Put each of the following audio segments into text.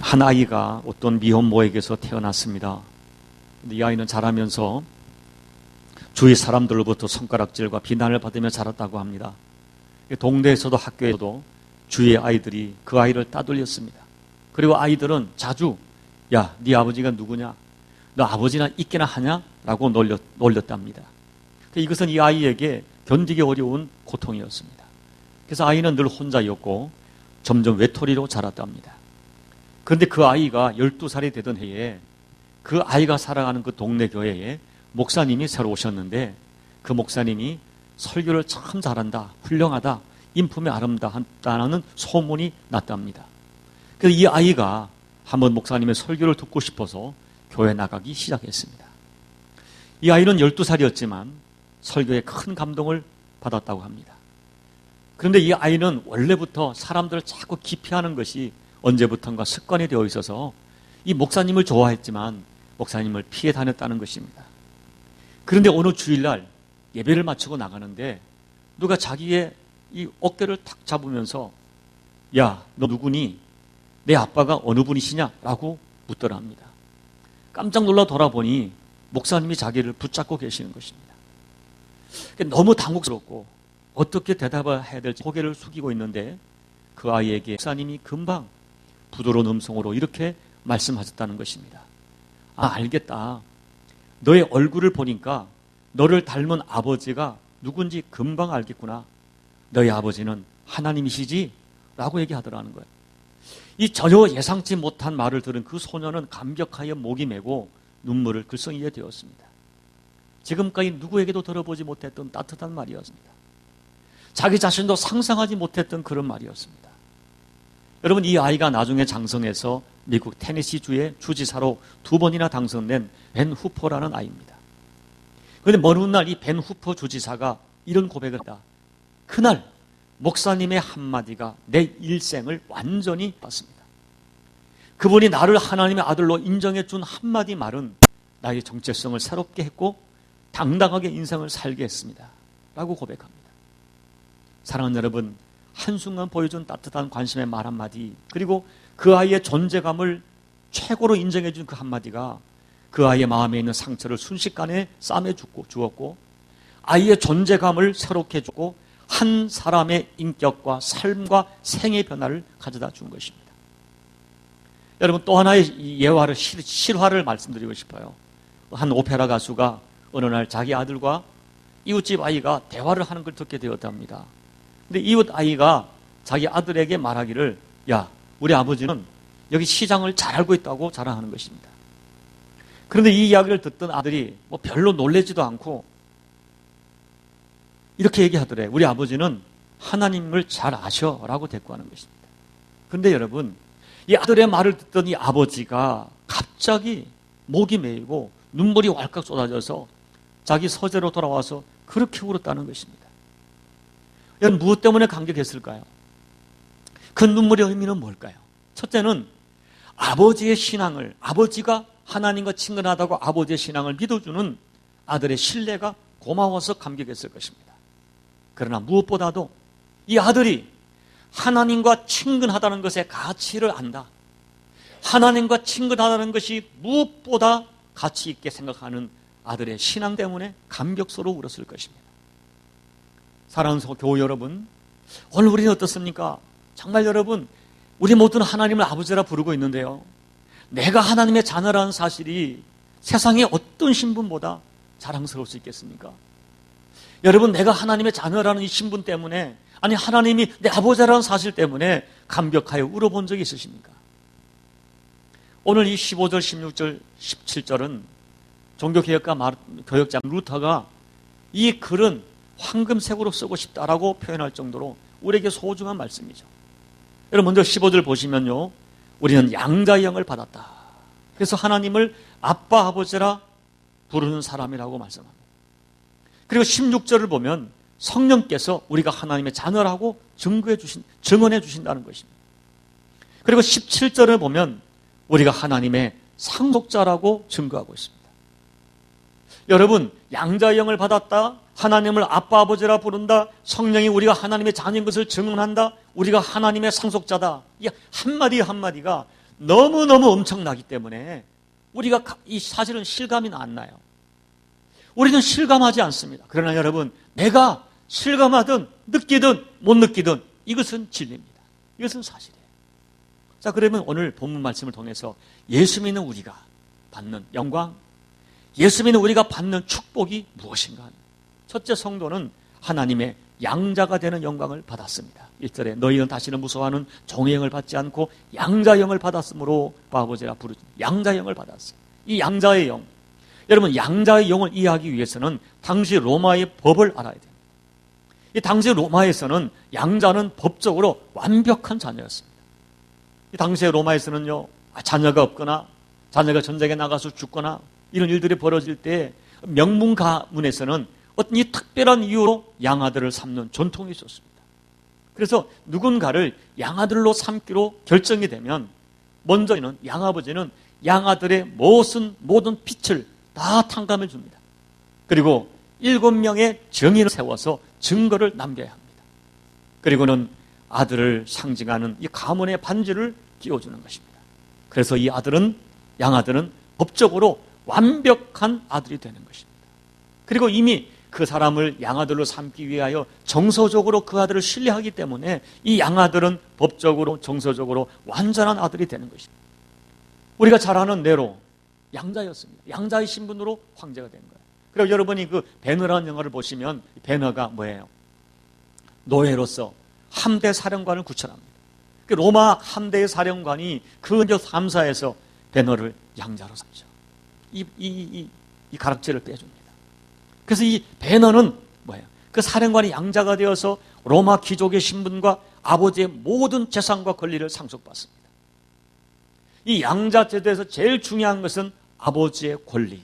한 아이가 어떤 미혼모에게서 태어났습니다. 근데 이 아이는 자라면서 주위 사람들로부터 손가락질과 비난을 받으며 자랐다고 합니다. 동네에서도 학교에서도 주위의 아이들이 그 아이를 따돌렸습니다. 그리고 아이들은 자주 야, 네 아버지가 누구냐? 너 아버지나 있기나 하냐? 라고 놀렸답니다. 이것은 이 아이에게 견디기 어려운 고통이었습니다. 그래서 아이는 늘 혼자였고 점점 외톨이로 자랐답니다. 그런데 그 아이가 12살이 되던 해에 그 아이가 살아가는 그 동네 교회에 목사님이 새로 오셨는데 그 목사님이 설교를 참 잘한다, 훌륭하다, 인품이 아름답다는 소문이 났답니다. 그래서 이 아이가 한번 목사님의 설교를 듣고 싶어서 교회 나가기 시작했습니다. 이 아이는 12살이었지만 설교에 큰 감동을 받았다고 합니다. 그런데 이 아이는 원래부터 사람들을 자꾸 기피하는 것이 언제부턴가 습관이 되어 있어서 이 목사님을 좋아했지만 목사님을 피해 다녔다는 것입니다. 그런데 어느 주일날 예배를 마치고 나가는데 누가 자기의 이 어깨를 탁 잡으면서 야, 너 누구니? 내 아빠가 어느 분이시냐? 라고 묻더라 합니다. 깜짝 놀라 돌아보니 목사님이 자기를 붙잡고 계시는 것입니다. 너무 당혹스럽고 어떻게 대답을 해야 될지 고개를 숙이고 있는데 그 아이에게 목사님이 금방 부드러운 음성으로 이렇게 말씀하셨다는 것입니다. 아, 알겠다. 너의 얼굴을 보니까 너를 닮은 아버지가 누군지 금방 알겠구나. 너의 아버지는 하나님이시지? 라고 얘기하더라는 거예요. 이 전혀 예상치 못한 말을 들은 그 소녀는 감격하여 목이 메고 눈물을 글썽이게 되었습니다. 지금까지 누구에게도 들어보지 못했던 따뜻한 말이었습니다. 자기 자신도 상상하지 못했던 그런 말이었습니다. 여러분, 이 아이가 나중에 장성해서 미국 테네시주의 주지사로 2번이나 당선된 벤 후퍼라는 아이입니다. 그런데 먼 훗날 이 벤 후퍼 주지사가 이런 고백을 했다. 그날 목사님의 한마디가 내 일생을 완전히 바꿨습니다. 그분이 나를 하나님의 아들로 인정해 준 한마디 말은 나의 정체성을 새롭게 했고 당당하게 인생을 살게 했습니다. 라고 고백합니다. 사랑하는 여러분, 한순간 보여준 따뜻한 관심의 말 한마디, 그리고 그 아이의 존재감을 최고로 인정해 준 그 한마디가 그 아이의 마음에 있는 상처를 순식간에 싸매 주었고 아이의 존재감을 새롭게 해주고 한 사람의 인격과 삶과 생의 변화를 가져다 준 것입니다. 여러분, 또 하나의 예화를, 실화를 말씀드리고 싶어요. 한 오페라 가수가 어느 날 자기 아들과 이웃집 아이가 대화를 하는 걸 듣게 되었답니다. 근데 이웃 아이가 자기 아들에게 말하기를 야, 우리 아버지는 여기 시장을 잘 알고 있다고 자랑하는 것입니다. 그런데 이 이야기를 듣던 아들이 별로 놀라지도 않고 이렇게 얘기하더래. 우리 아버지는 하나님을 잘 아셔라고 대꾸하는 것입니다. 그런데 여러분, 이 아들의 말을 듣던 이 아버지가 갑자기 목이 메이고 눈물이 왈칵 쏟아져서 자기 서재로 돌아와서 그렇게 울었다는 것입니다. 여러분, 무엇 때문에 감격했을까요? 그 눈물의 의미는 뭘까요? 첫째는 아버지의 신앙을, 아버지가 하나님과 친근하다고 아버지의 신앙을 믿어주는 아들의 신뢰가 고마워서 감격했을 것입니다. 그러나 무엇보다도 이 아들이 하나님과 친근하다는 것의 가치를 안다. 하나님과 친근하다는 것이 무엇보다 가치 있게 생각하는 아들의 신앙 때문에 감격스러워 울었을 것입니다. 사랑하는 교우 여러분, 오늘 우리는 어떻습니까? 정말 여러분, 우리 모두는 하나님을 아버지라 부르고 있는데요, 내가 하나님의 자녀라는 사실이 세상의 어떤 신분보다 자랑스러울 수 있겠습니까? 여러분, 내가 하나님의 자녀라는 이 신분 때문에, 아니 하나님이 내 아버지라는 사실 때문에 감격하여 울어본 적이 있으십니까? 오늘 이 15절, 16절, 17절은 종교개혁가 교역자 루터가 이 글은 황금색으로 쓰고 싶다라고 표현할 정도로 우리에게 소중한 말씀이죠. 여러분, 먼저 15절 보시면요, 우리는 양자의 영을 받았다. 그래서 하나님을 아빠, 아버지라 부르는 사람이라고 말씀합니다. 그리고 16절을 보면 성령께서 우리가 하나님의 자녀라고 증언해 주신다는 것입니다. 그리고 17절을 보면 우리가 하나님의 상속자라고 증거하고 있습니다. 여러분, 양자의 영을 받았다, 하나님을 아빠 아버지라 부른다, 성령이 우리가 하나님의 자녀인 것을 증언한다, 우리가 하나님의 상속자다. 이 한마디 한마디가 너무너무 엄청나기 때문에 우리가 이 사실은 실감이 안 나요. 우리는 실감하지 않습니다. 그러나 여러분, 내가 실감하든 느끼든 못 느끼든 이것은 진리입니다. 이것은 사실이에요. 자, 그러면 오늘 본문 말씀을 통해서 예수 믿는 우리가 받는 영광, 예수 믿는 우리가 받는 축복이 무엇인가? 첫째, 성도는 하나님의 양자가 되는 영광을 받았습니다. 1절에 너희는 다시는 무서워하는 종의 영을 받지 않고 양자의 영을 받았으므로 아버지라 부르지. 양자의 영을 받았어요. 이 양자의 영, 여러분, 양자의 영을 이해하기 위해서는 당시 로마의 법을 알아야 됩니다. 이 당시 로마에서는 양자는 법적으로 완벽한 자녀였습니다. 이 당시의 로마에서는요, 자녀가 없거나 자녀가 전쟁에 나가서 죽거나 이런 일들이 벌어질 때 명문 가문에서는 어떤 이 특별한 이유로 양아들을 삼는 전통이 있었습니다. 그래서 누군가를 양아들로 삼기로 결정이 되면 먼저는 양아버지는 양아들의 모든 빚을 다 탕감해 줍니다. 그리고 7명의 증인을 세워서 증거를 남겨야 합니다. 그리고는 아들을 상징하는 이 가문의 반지를 끼워주는 것입니다. 그래서 이 양아들은 법적으로 완벽한 아들이 되는 것입니다. 그리고 이미 그 사람을 양아들로 삼기 위하여 정서적으로 그 아들을 신뢰하기 때문에 이 양아들은 법적으로 정서적으로 완전한 아들이 되는 것입니다. 우리가 잘 아는 네로 양자였습니다. 양자의 신분으로 황제가 된 거예요. 그리고 여러분이 그 베너라는 영화를 보시면 베너가 뭐예요? 노예로서 함대 사령관을 구출합니다. 그 로마 함대의 사령관이 그 3사에서 베너를 양자로 삼죠. 이 가락지를 빼줍니다. 그래서 이 베너는 뭐예요? 그 사령관이 양자가 되어서 로마 귀족의 신분과 아버지의 모든 재산과 권리를 상속받습니다. 이 양자 제도에서 제일 중요한 것은 아버지의 권리.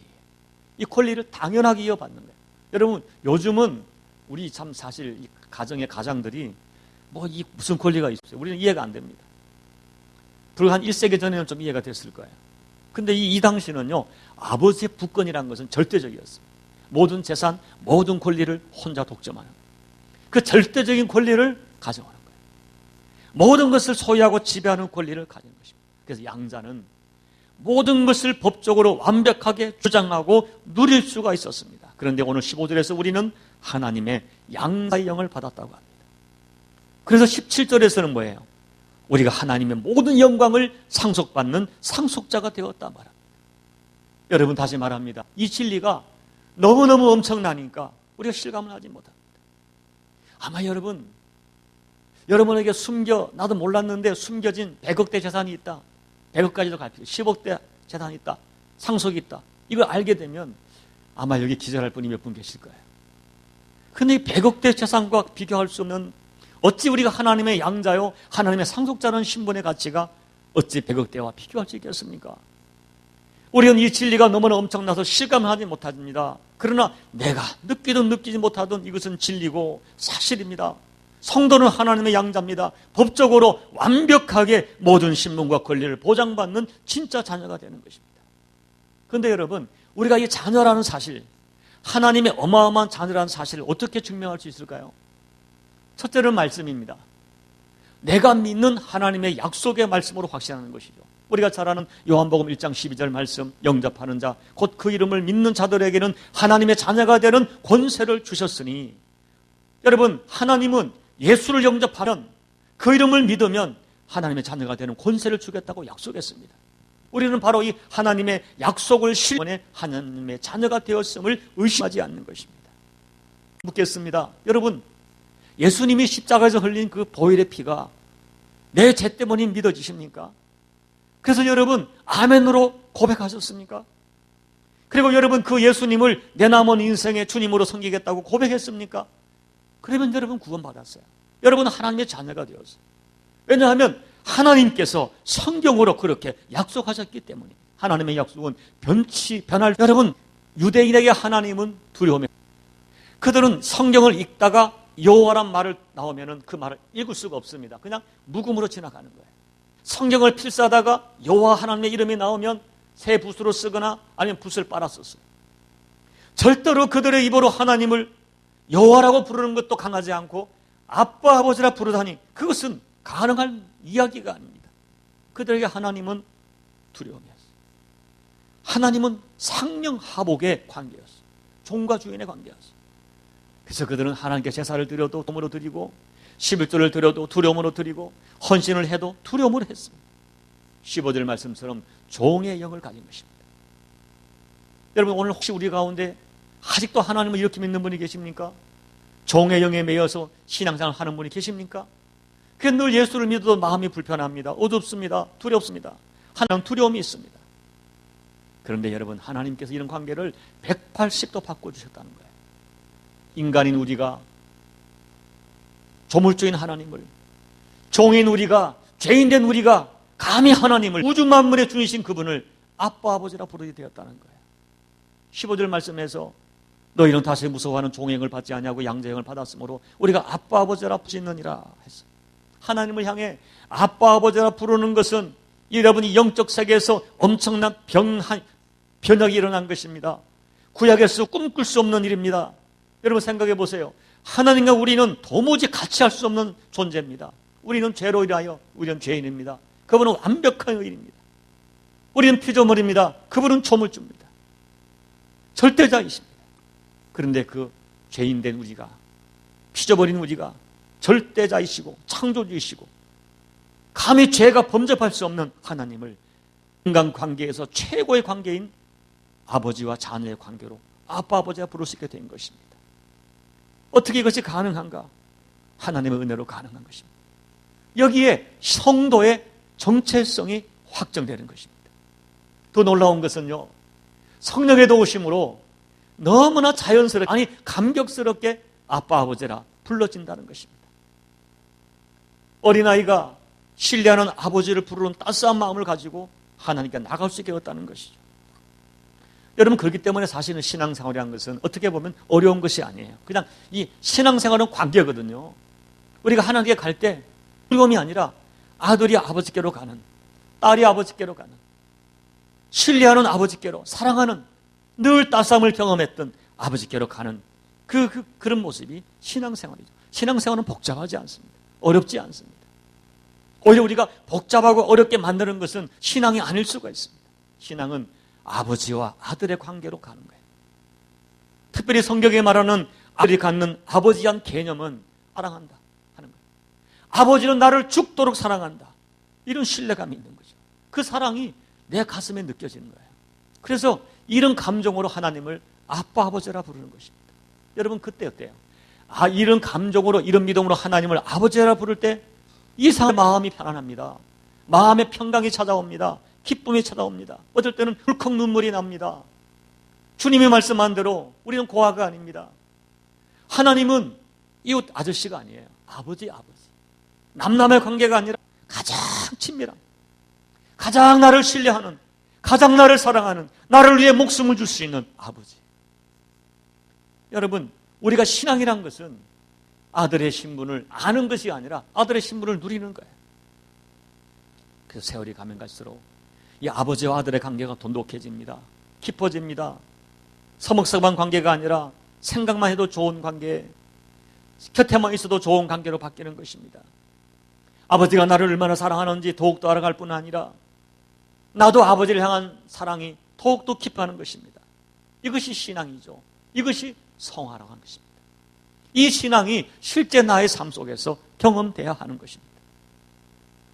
이 권리를 당연하게 이어받는 거예요. 여러분, 요즘은 우리 참 사실 이 가정의 가장들이 이 무슨 권리가 있어요? 우리는 이해가 안 됩니다. 불과 한 1세기 전에는 좀 이해가 됐을 거예요. 근데 이 당시는요, 아버지의 부권이라는 것은 절대적이었습니다. 모든 재산, 모든 권리를 혼자 독점하는 거예요. 그 절대적인 권리를 가져가는 거예요. 모든 것을 소유하고 지배하는 권리를 가진 것입니다. 그래서 양자는 모든 것을 법적으로 완벽하게 주장하고 누릴 수가 있었습니다. 그런데 오늘 15절에서 우리는 하나님의 양자의 영을 받았다고 합니다. 그래서 17절에서는 뭐예요? 우리가 하나님의 모든 영광을 상속받는 상속자가 되었다 말합니다. 여러분, 다시 말합니다. 이 진리가 너무너무 엄청나니까 우리가 실감을 하지 못합니다. 아마 여러분에게 나도 몰랐는데 숨겨진 100억대 재산이 있다. 100억까지도 갈 필요, 10억대 재산이 있다. 상속이 있다. 이걸 알게 되면 아마 여기 기절할 분이 몇 분 계실 거예요. 근데 이 100억대 재산과 비교할 수 없는, 어찌 우리가 하나님의 양자요, 하나님의 상속자라는 신분의 가치가 어찌 100억대와 비교할 수 있겠습니까? 우리는 이 진리가 너무나 엄청나서 실감하지 못합니다. 그러나 내가 느끼든 느끼지 못하든 이것은 진리고 사실입니다. 성도는 하나님의 양자입니다. 법적으로 완벽하게 모든 신분과 권리를 보장받는 진짜 자녀가 되는 것입니다. 그런데 여러분, 우리가 이 자녀라는 사실, 하나님의 어마어마한 자녀라는 사실을 어떻게 증명할 수 있을까요? 첫째는 말씀입니다. 내가 믿는 하나님의 약속의 말씀으로 확신하는 것이죠. 우리가 잘 아는 요한복음 1장 12절 말씀, 영접하는 자, 곧 그 이름을 믿는 자들에게는 하나님의 자녀가 되는 권세를 주셨으니, 여러분, 하나님은 예수를 영접하면, 그 이름을 믿으면 하나님의 자녀가 되는 권세를 주겠다고 약속했습니다. 우리는 바로 이 하나님의 약속을 실현해 하나님의 자녀가 되었음을 의심하지 않는 것입니다. 묻겠습니다. 여러분, 예수님이 십자가에서 흘린 그 보혈의 피가 내 죄 때문에 믿어지십니까? 그래서 여러분, 아멘으로 고백하셨습니까? 그리고 여러분, 그 예수님을 내 남은 인생의 주님으로 섬기겠다고 고백했습니까? 그러면 여러분 구원받았어요. 여러분은 하나님의 자녀가 되었어요. 왜냐하면 하나님께서 성경으로 그렇게 약속하셨기 때문에. 하나님의 약속은 변할. 여러분, 유대인에게 하나님은 두려움에, 그들은 성경을 읽다가 여호와란 말을 나오면은 그 말을 읽을 수가 없습니다. 그냥 묵음으로 지나가는 거예요. 성경을 필사하다가 여호와 하나님의 이름이 나오면 새 붓으로 쓰거나 아니면 붓을 빨아 썼어요. 절대로 그들의 입으로 하나님을 여호와라고 부르는 것도 강하지 않고 아빠 아버지라 부르다니 그것은 가능한 이야기가 아닙니다. 그들에게 하나님은 두려움이었어요. 하나님은 상명하복의 관계였어요. 종과 주인의 관계였어요. 그래서 그들은 하나님께 제사를 드려도 두려움으로 드리고 11조를 드려도 두려움으로 드리고 헌신을 해도 두려움으로 했습니다. 15절 말씀처럼 종의 영을 가진 것입니다. 여러분, 오늘 혹시 우리 가운데 아직도 하나님을 이렇게 믿는 분이 계십니까? 종의 영에 매여서 신앙생활을 하는 분이 계십니까? 그래서 늘 예수를 믿어도 마음이 불편합니다. 어둡습니다. 두렵습니다. 하나님 두려움이 있습니다. 그런데 여러분, 하나님께서 이런 관계를 180도 바꿔주셨다는 거예요. 인간인 우리가 조물주인 하나님을, 종인 우리가, 죄인된 우리가 감히 하나님을, 우주 만물의 주이신 그분을 아빠 아버지라 부르게 되었다는 거예요. 15절 말씀에서 너희는 다시 무서워하는 종행을 받지 아니하고 양자형을 받았으므로 우리가 아빠 아버지라 부르느니라 했어요. 하나님을 향해 아빠 아버지라 부르는 것은 여러분이 영적 세계에서 엄청난 변혁이 일어난 것입니다. 구약에서 꿈꿀 수 없는 일입니다. 여러분 생각해 보세요. 하나님과 우리는 도무지 같이 할 수 없는 존재입니다. 우리는 죄로 인하여 우리는 죄인입니다. 그분은 완벽한 의인입니다. 우리는 피조물입니다. 그분은 조물주입니다. 절대자이십니다. 그런데 그 죄인된 우리가, 피져버린 우리가 절대자이시고 창조주이시고 감히 죄가 범접할 수 없는 하나님을 인간관계에서 최고의 관계인 아버지와 자녀의 관계로 아빠 아버지가 부를 수 있게 된 것입니다. 어떻게 이것이 가능한가? 하나님의 은혜로 가능한 것입니다. 여기에 성도의 정체성이 확정되는 것입니다. 더 놀라운 것은요, 성령의 도우심으로 너무나 자연스럽게, 아니 감격스럽게 아빠 아버지라 불러진다는 것입니다. 어린아이가 신뢰하는 아버지를 부르는 따스한 마음을 가지고 하나님께 나갈 수 있게 되었다는 것이죠. 여러분, 그렇기 때문에 사실은 신앙생활이라는 것은 어떻게 보면 어려운 것이 아니에요. 그냥 이 신앙생활은 관계거든요. 우리가 하나님께 갈 때 두려움이 아니라 아들이 아버지께로 가는, 딸이 아버지께로 가는, 신뢰하는 아버지께로, 사랑하는, 늘 따스함을 경험했던 아버지께로 가는 그런 모습이 신앙생활이죠. 신앙생활은 복잡하지 않습니다. 어렵지 않습니다. 오히려 우리가 복잡하고 어렵게 만드는 것은 신앙이 아닐 수가 있습니다. 신앙은 아버지와 아들의 관계로 가는 거예요. 특별히 성경에 말하는 아들이 갖는 아버지한 개념은 사랑한다 하는 거예요. 아버지는 나를 죽도록 사랑한다. 이런 신뢰감이 있는 거죠. 그 사랑이 내 가슴에 느껴지는 거예요. 그래서 이런 감정으로 하나님을 아빠 아버지라 부르는 것입니다. 여러분, 그때 어때요? 이런 감정으로, 이런 믿음으로 하나님을 아버지라 부를 때 이상한 마음이 편안합니다. 마음의 평강이 찾아옵니다. 기쁨이 찾아옵니다. 어떨 때는 훌컥 눈물이 납니다. 주님이 말씀한 대로 우리는 고아가 아닙니다. 하나님은 이웃 아저씨가 아니에요. 아버지. 남남의 관계가 아니라 가장 친밀한, 가장 나를 신뢰하는, 가장 나를 사랑하는, 나를 위해 목숨을 줄 수 있는 아버지. 여러분, 우리가 신앙이란 것은 아들의 신분을 아는 것이 아니라 아들의 신분을 누리는 거예요. 그래서 세월이 가면 갈수록 이 아버지와 아들의 관계가 돈독해집니다. 깊어집니다. 서먹서먹한 관계가 아니라 생각만 해도 좋은 관계, 곁에만 있어도 좋은 관계로 바뀌는 것입니다. 아버지가 나를 얼마나 사랑하는지 더욱더 알아갈 뿐 아니라 나도 아버지를 향한 사랑이 더욱더 깊어하는 것입니다. 이것이 신앙이죠. 이것이 성화라고 하는 것입니다. 이 신앙이 실제 나의 삶 속에서 경험돼야 하는 것입니다.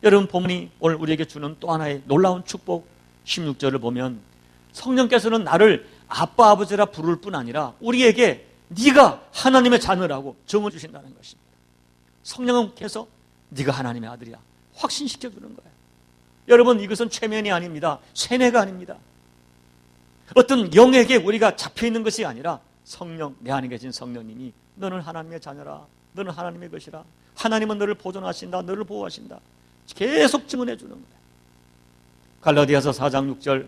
여러분, 본문이 오늘 우리에게 주는 또 하나의 놀라운 축복 16절을 보면 성령께서는 나를 아빠 아버지라 부를 뿐 아니라 우리에게 네가 하나님의 자녀라고 정을 주신다는 것입니다. 성령께서 네가 하나님의 아들이야 확신시켜주는 거예요. 여러분, 이것은 최면이 아닙니다. 세뇌가 아닙니다. 어떤 영에게 우리가 잡혀있는 것이 아니라 성령, 내 안에 계신 성령님이 너는 하나님의 자녀라, 너는 하나님의 것이라, 하나님은 너를 보존하신다, 너를 보호하신다, 계속 증언해 주는 거예요. 갈라디아서 4장 6절,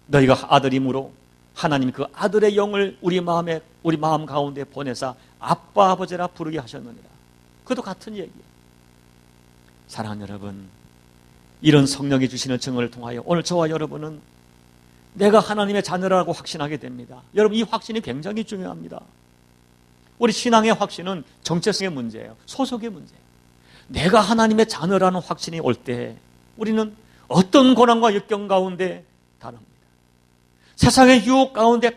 너희가 아들이므로 하나님 그 아들의 영을 우리 마음 가운데 보내사 아빠 아버지라 부르게 하셨느니라. 그것도 같은 얘기예요. 사랑하는 여러분, 이런 성령이 주시는 증언을 통하여 오늘 저와 여러분은 내가 하나님의 자녀라고 확신하게 됩니다. 여러분, 이 확신이 굉장히 중요합니다. 우리 신앙의 확신은 정체성의 문제예요. 소속의 문제예요. 내가 하나님의 자녀라는 확신이 올 때 우리는 어떤 고난과 역경 가운데 다릅니다. 세상의 유혹 가운데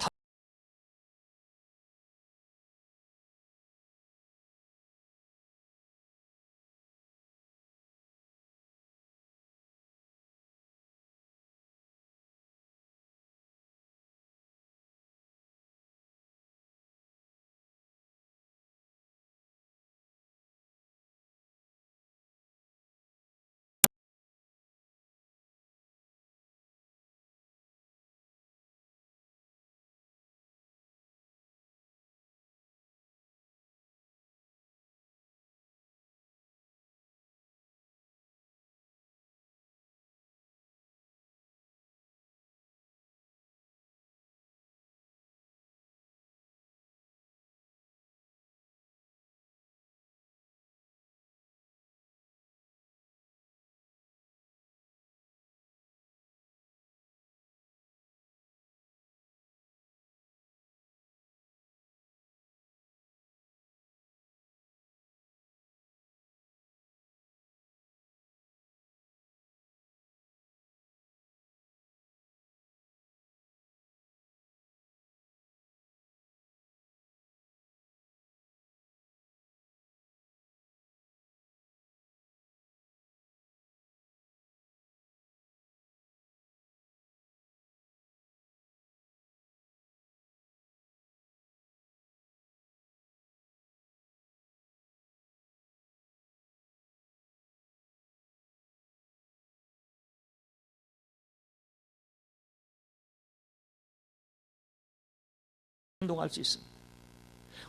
행동할 수 있습니다.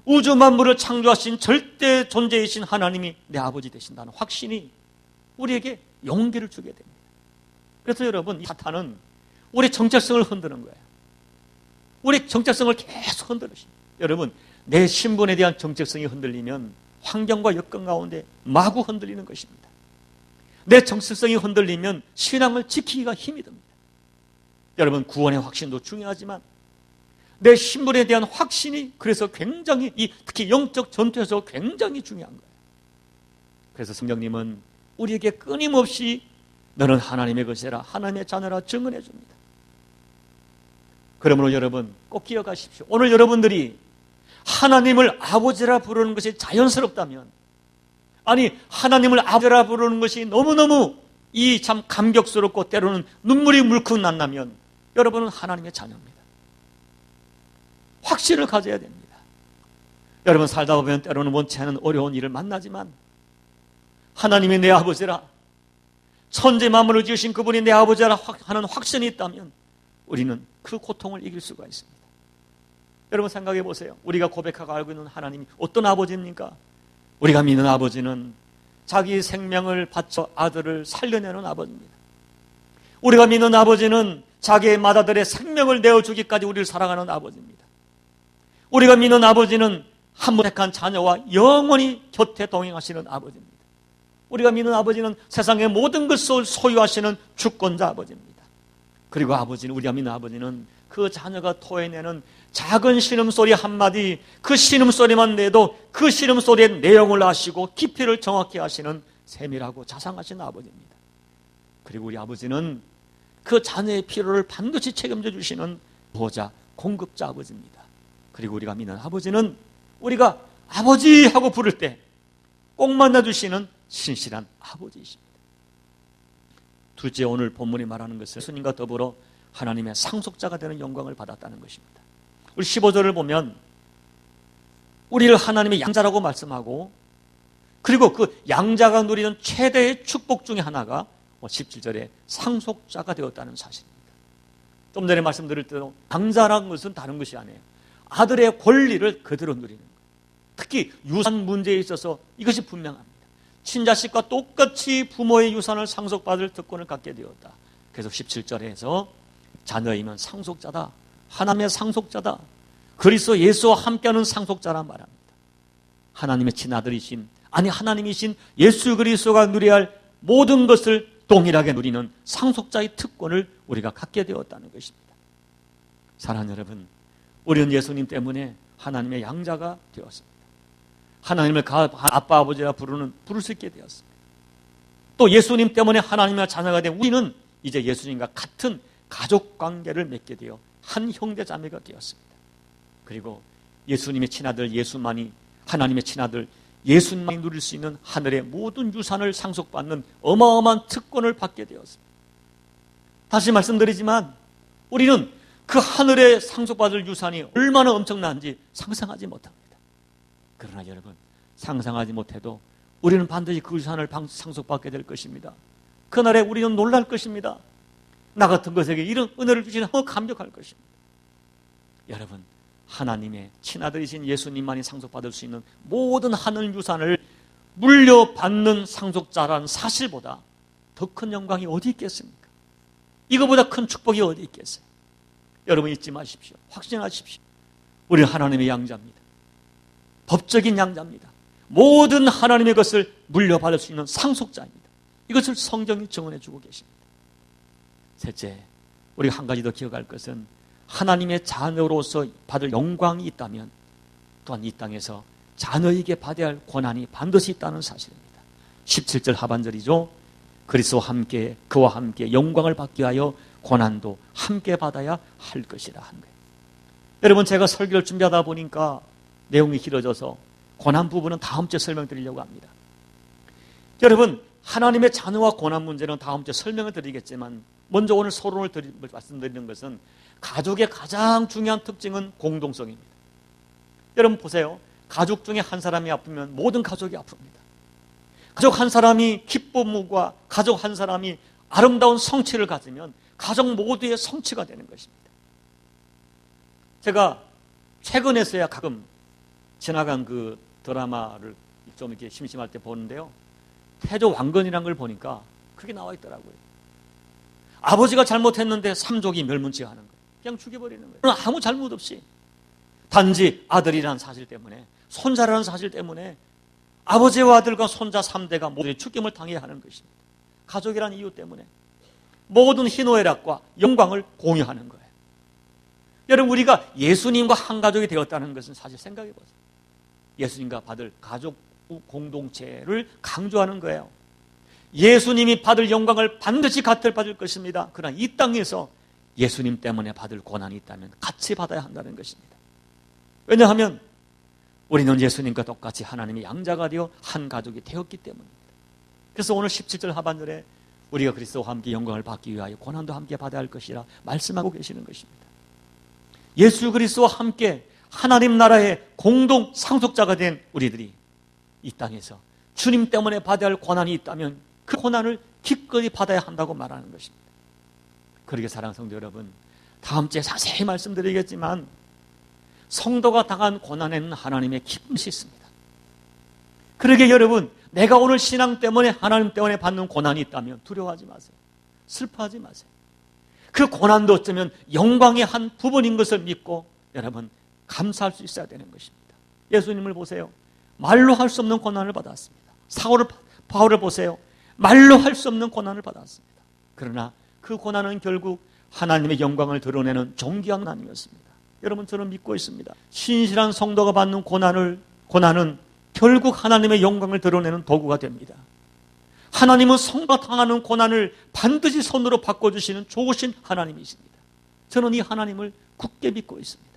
우주 만물을 창조하신 절대 존재이신 하나님이 내 아버지 되신다는 확신이 우리에게 용기를 주게 됩니다. 그래서 여러분, 이 사탄은 우리 정체성을 흔드는 거예요. 우리 정체성을 계속 흔들으십니다. 여러분, 내 신분에 대한 정체성이 흔들리면 환경과 여건 가운데 마구 흔들리는 것입니다. 내 정체성이 흔들리면 신앙을 지키기가 힘이 듭니다. 여러분, 구원의 확신도 중요하지만 내 신분에 대한 확신이 그래서 굉장히, 특히 영적 전투에서 굉장히 중요한 거예요. 그래서 성령님은 우리에게 끊임없이 너는 하나님의 것이라, 하나님의 자녀라 증언해 줍니다. 그러므로 여러분 꼭 기억하십시오. 오늘 여러분들이 하나님을 아버지라 부르는 것이 자연스럽다면, 아니 하나님을 아버지라 부르는 것이 너무너무 참 감격스럽고 때로는 눈물이 물컥 난다면 여러분은 하나님의 자녀입니다. 확신을 가져야 됩니다. 여러분, 살다 보면 때로는 원치 않은 어려운 일을 만나지만 하나님이 내 아버지라, 천지 만물을 지으신 그분이 내 아버지라 하는 확신이 있다면 우리는 그 고통을 이길 수가 있습니다. 여러분 생각해 보세요. 우리가 고백하고 알고 있는 하나님이 어떤 아버지입니까? 우리가 믿는 아버지는 자기 생명을 바쳐 아들을 살려내는 아버지입니다. 우리가 믿는 아버지는 자기의 맏아들의 생명을 내어주기까지 우리를 사랑하는 아버지입니다. 우리가 믿는 아버지는 한 번 택한 자녀와 영원히 곁에 동행하시는 아버지입니다. 우리가 믿는 아버지는 세상의 모든 것을 소유하시는 주권자 아버지입니다. 그리고 아버지는, 우리가 믿는 아버지는 그 자녀가 토해내는 작은 신음소리 한마디, 그 신음소리만 내도 그 신음소리의 내용을 아시고 깊이를 정확히 아시는 세밀하고 자상하신 아버지입니다. 그리고 우리 아버지는 그 자녀의 필요를 반드시 책임져 주시는 보호자, 공급자 아버지입니다. 그리고 우리가 믿는 아버지는 우리가 아버지 하고 부를 때 꼭 만나주시는 신실한 아버지이십니다. 둘째, 오늘 본문이 말하는 것은 예수님과 더불어 하나님의 상속자가 되는 영광을 받았다는 것입니다. 우리 15절을 보면 우리를 하나님의 양자라고 말씀하고, 그리고 그 양자가 누리는 최대의 축복 중에 하나가 17절에 상속자가 되었다는 사실입니다. 좀 전에 말씀드릴 대로 양자라는 것은 다른 것이 아니에요. 아들의 권리를 그대로 누리는 거예요. 특히 유산 문제에 있어서 이것이 분명합니다. 친자식과 똑같이 부모의 유산을 상속받을 특권을 갖게 되었다. 그래서 17절에서 자녀이면 상속자다, 하나님의 상속자다, 그리스도 예수와 함께하는 상속자란 말합니다. 하나님의 친아들이신, 아니 하나님이신 예수 그리스도가 누려야 할 모든 것을 동일하게 누리는 상속자의 특권을 우리가 갖게 되었다는 것입니다. 사랑하는 여러분, 우리는 예수님 때문에 하나님의 양자가 되었습니다. 하나님을 아빠 아버지라 부를 수 있게 되었습니다. 또 예수님 때문에 하나님의 자녀가 된 우리는 이제 예수님과 같은 가족 관계를 맺게 되어 한 형제 자매가 되었습니다. 그리고 예수님의 친아들 예수만이, 하나님의 친아들 예수만이 누릴 수 있는 하늘의 모든 유산을 상속받는 어마어마한 특권을 받게 되었습니다. 다시 말씀드리지만 우리는 그 하늘에 상속받을 유산이 얼마나 엄청난지 상상하지 못합니다. 그러나 여러분, 상상하지 못해도 우리는 반드시 그 유산을 상속받게 될 것입니다. 그날에 우리는 놀랄 것입니다. 나 같은 것에게 이런 은혜를 주시는 감격할 것입니다. 여러분, 하나님의 친아들이신 예수님만이 상속받을 수 있는 모든 하늘 유산을 물려받는 상속자라는 사실보다 더 큰 영광이 어디 있겠습니까? 이거보다 큰 축복이 어디 있겠어요? 여러분 잊지 마십시오. 확신하십시오. 우리는 하나님의 양자입니다. 법적인 양자입니다. 모든 하나님의 것을 물려받을 수 있는 상속자입니다. 이것을 성경이 증언해 주고 계십니다. 셋째, 우리가 한 가지 더 기억할 것은 하나님의 자녀로서 받을 영광이 있다면 또한 이 땅에서 자녀에게 받아야 할 권한이 반드시 있다는 사실입니다. 17절 하반절이죠. 그리스도와 함께 그와 함께 영광을 받기 위하여 고난도 함께 받아야 할 것이라 한 거예요. 여러분, 제가 설교를 준비하다 보니까 내용이 길어져서 고난 부분은 다음 주에 설명드리려고 합니다. 여러분, 하나님의 자녀와 고난 문제는 다음 주에 설명을 드리겠지만 먼저 오늘 서론을 말씀드리는 것은 가족의 가장 중요한 특징은 공동성입니다. 여러분 보세요. 가족 중에 한 사람이 아프면 모든 가족이 아픕니다. 가족 한 사람이 기쁨과 가족 한 사람이 아름다운 성취를 가지면 가족 모두의 성취가 되는 것입니다. 제가 최근에서야 가끔 지나간 그 드라마를 좀 이렇게 심심할 때 보는데요. 태조 왕건이라는 걸 보니까 그게 나와 있더라고요. 아버지가 잘못했는데 삼족이 멸문치하는 거예요. 그냥 죽여버리는 거예요. 아무 잘못 없이. 단지 아들이라는 사실 때문에, 손자라는 사실 때문에 아버지와 아들과 손자 3대가 모두 죽임을 당해야 하는 것입니다. 가족이라는 이유 때문에 모든 희노애락과 영광을 공유하는 거예요. 여러분, 우리가 예수님과 한 가족이 되었다는 것은 사실 생각해 보세요. 예수님과 받을 가족 공동체를 강조하는 거예요. 예수님이 받을 영광을 반드시 같이 받을 것입니다. 그러나 이 땅에서 예수님 때문에 받을 고난이 있다면 같이 받아야 한다는 것입니다. 왜냐하면 우리는 예수님과 똑같이 하나님의 양자가 되어 한 가족이 되었기 때문입니다. 그래서 오늘 17절 하반절에 우리가 그리스도와 함께 영광을 받기 위하여 고난도 함께 받아야 할 것이라 말씀하고 계시는 것입니다. 예수 그리스도와 함께 하나님 나라의 공동 상속자가 된 우리들이 이 땅에서 주님 때문에 받아야 할 고난이 있다면 그 고난을 기꺼이 받아야 한다고 말하는 것입니다. 그러게 사랑하는 성도 여러분, 다음 주에 자세히 말씀드리겠지만 성도가 당한 고난에는 하나님의 기쁨이 있습니다. 그러게 여러분, 내가 오늘 신앙 때문에 하나님 때문에 받는 고난이 있다면 두려워하지 마세요. 슬퍼하지 마세요. 그 고난도 어쩌면 영광의 한 부분인 것을 믿고 여러분 감사할 수 있어야 되는 것입니다. 예수님을 보세요. 말로 할 수 없는 고난을 받았습니다. 바울을 보세요. 말로 할 수 없는 고난을 받았습니다. 그러나 그 고난은 결국 하나님의 영광을 드러내는 존귀한 고난이었습니다. 여러분, 저는 믿고 있습니다. 신실한 성도가 받는 고난은 결국 하나님의 영광을 드러내는 도구가 됩니다. 하나님은 성도가 당하는 고난을 반드시 손으로 바꿔주시는 좋으신 하나님이십니다. 저는 이 하나님을 굳게 믿고 있습니다.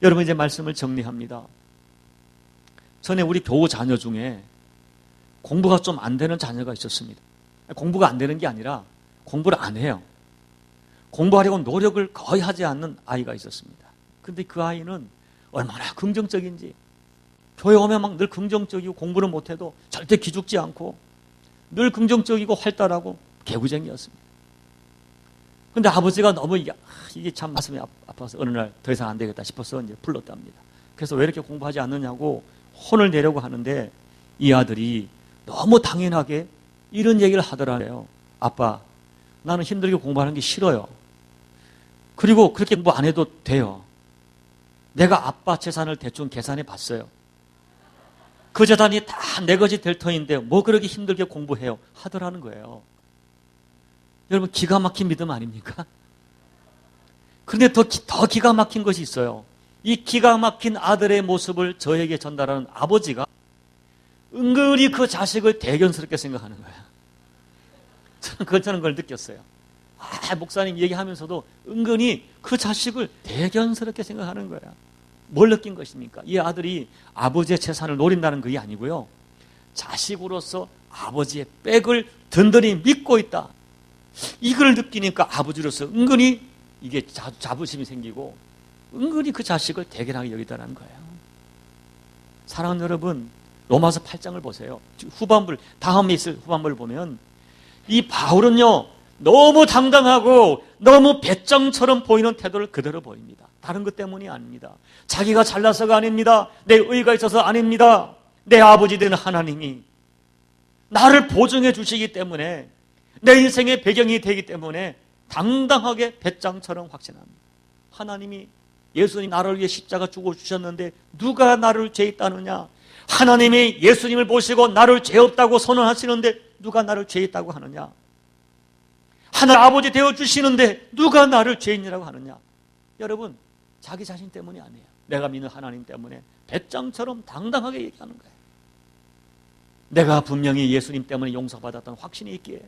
여러분, 이제 말씀을 정리합니다. 전에 우리 교우 자녀 중에 공부가 좀 안 되는 자녀가 있었습니다. 공부가 안 되는 게 아니라 공부를 안 해요. 공부하려고 노력을 거의 하지 않는 아이가 있었습니다. 근데 그 아이는 얼마나 긍정적인지, 교회 오면 막 늘 긍정적이고 공부를 못해도 절대 기죽지 않고 늘 긍정적이고 활달하고 개구쟁이였습니다. 근데 아버지가 너무 이게 참 가슴이 아파서 어느 날 더 이상 안 되겠다 싶어서 이제 불렀답니다. 그래서 왜 이렇게 공부하지 않느냐고 혼을 내려고 하는데 이 아들이 너무 당연하게 이런 얘기를 하더라고요. 아빠, 나는 힘들게 공부하는 게 싫어요. 그리고 그렇게 공부 안 해도 돼요. 내가 아빠 재산을 대충 계산해 봤어요. 그 재산이 다 내 것이 될 터인데 뭐 그렇게 힘들게 공부해요 하더라는 거예요. 여러분, 기가 막힌 믿음 아닙니까? 그런데 더 기가 막힌 것이 있어요. 이 기가 막힌 아들의 모습을 저에게 전달하는 아버지가 은근히 그 자식을 대견스럽게 생각하는 거예요. 저는 그걸 느꼈어요. 목사님 얘기하면서도 은근히 그 자식을 대견스럽게 생각하는 거야. 뭘 느낀 것입니까? 이 아들이 아버지의 재산을 노린다는 그게 아니고요. 자식으로서 아버지의 백을 든든히 믿고 있다. 이걸 느끼니까 아버지로서 은근히 이게 자부심이 생기고 은근히 그 자식을 대견하게 여기다라는 거예요. 사랑하는 여러분, 로마서 8장을 보세요. 후반부, 다음에 있을 후반부를 보면 이 바울은요, 너무 당당하고 너무 배짱처럼 보이는 태도를 그대로 보입니다. 다른 것 때문이 아닙니다. 자기가 잘나서가 아닙니다. 내 의가 있어서 아닙니다. 내 아버지 되는 하나님이 나를 보증해 주시기 때문에, 내 인생의 배경이 되기 때문에 당당하게 배짱처럼 확신합니다. 하나님이, 예수님 나를 위해 십자가 죽어 주셨는데 누가 나를 죄 있다느냐? 하나님이 예수님을 보시고 나를 죄 없다고 선언하시는데 누가 나를 죄 있다고 하느냐? 하나님 아버지 되어 주시는데 누가 나를 죄인이라고 하느냐? 여러분, 자기 자신 때문이 아니에요. 내가 믿는 하나님 때문에 배짱처럼 당당하게 얘기하는 거예요. 내가 분명히 예수님 때문에 용서받았다는 확신이 있기에,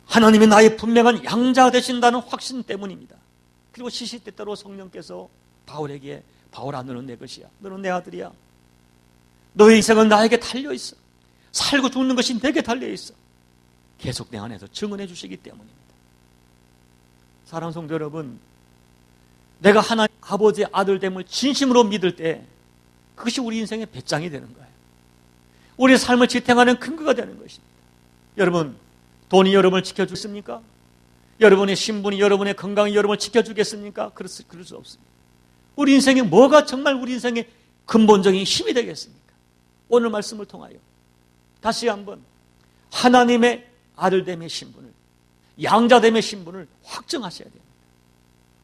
하나님이 나의 분명한 양자 되신다는 확신 때문입니다. 그리고 시시때때로 성령께서 바울에게, 바울아, 너는 내 것이야. 너는 내 아들이야. 너의 인생은 나에게 달려있어. 살고 죽는 것이 내게 달려있어. 계속 내 안에서 증언해 주시기 때문입니다. 사랑하는 성도 여러분, 내가 하나님 아버지의 아들됨을 진심으로 믿을 때 그것이 우리 인생의 배짱이 되는 거예요. 우리의 삶을 지탱하는 근거가 되는 것입니다. 여러분, 돈이 여러분을 지켜주겠습니까? 여러분의 신분이, 여러분의 건강이 여러분을 지켜주겠습니까? 그럴 수 없습니다. 우리 인생에 뭐가 정말 우리 인생의 근본적인 힘이 되겠습니까? 오늘 말씀을 통하여 다시 한번 하나님의 아들됨의 신분을, 양자됨의 신분을 확증하셔야 됩니다.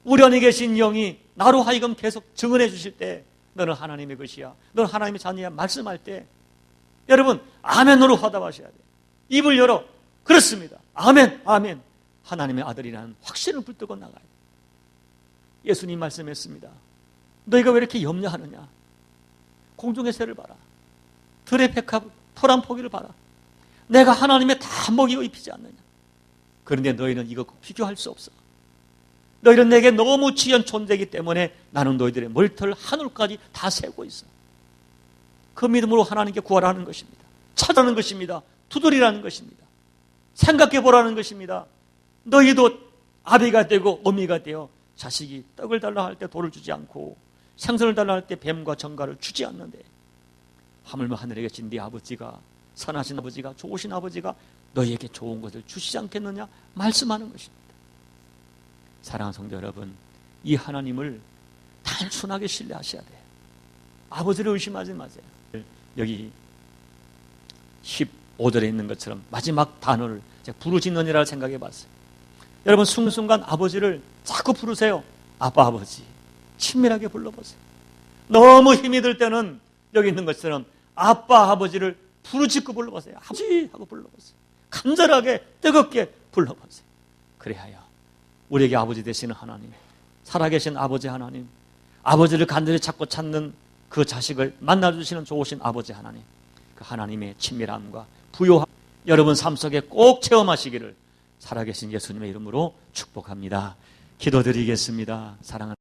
우리 안에 계신 영이 나로 하여금 계속 증언해 주실 때 너는 하나님의 것이야, 너는 하나님의 자녀야 말씀할 때 여러분 아멘으로 화답하셔야 돼요. 입을 열어 그렇습니다. 아멘, 아멘. 하나님의 아들이라는 확신을 붙들고 나가요. 예수님 말씀했습니다. 너희가 왜 이렇게 염려하느냐? 공중의 새를 봐라. 들의 백합 풀한 포기를 봐라. 내가 하나님의 다 먹이고 입히지 않느냐? 그런데 너희는 이것과 비교할 수 없어. 너희는 내게 너무 귀한 존재이기 때문에 나는 너희들의 머리털 하늘까지 다 세고 있어. 그 믿음으로 하나님께 구하라는 것입니다. 찾아라는 것입니다. 두드리라는 것입니다. 생각해 보라는 것입니다. 너희도 아비가 되고 어미가 되어 자식이 떡을 달라 할 때 돌을 주지 않고 생선을 달라 할 때 뱀과 정갈을 주지 않는데 하물며 하늘에 계신 네 아버지가, 선하신 아버지가, 좋으신 아버지가 너희에게 좋은 것을 주시지 않겠느냐 말씀하는 것입니다. 사랑하는 성도 여러분, 이 하나님을 단순하게 신뢰하셔야 돼요. 아버지를 의심하지 마세요. 여기 15절에 있는 것처럼 마지막 단어를 제가 부르짖느니라 생각해 봤어요. 여러분, 순간순간 아버지를 자꾸 부르세요. 아빠, 아버지. 친밀하게 불러보세요. 너무 힘이 들 때는 여기 있는 것처럼 아빠, 아버지를 부르짖고 불러보세요. 아버지 하고 불러보세요. 간절하게 뜨겁게 불러보세요. 그래야 우리에게 아버지 되시는 하나님, 살아계신 아버지 하나님, 아버지를 간절히 찾고 찾는 그 자식을 만나주시는 좋으신 아버지 하나님, 그 하나님의 친밀함과 부요함 여러분 삶 속에 꼭 체험하시기를 살아계신 예수님의 이름으로 축복합니다. 기도드리겠습니다. 사랑하는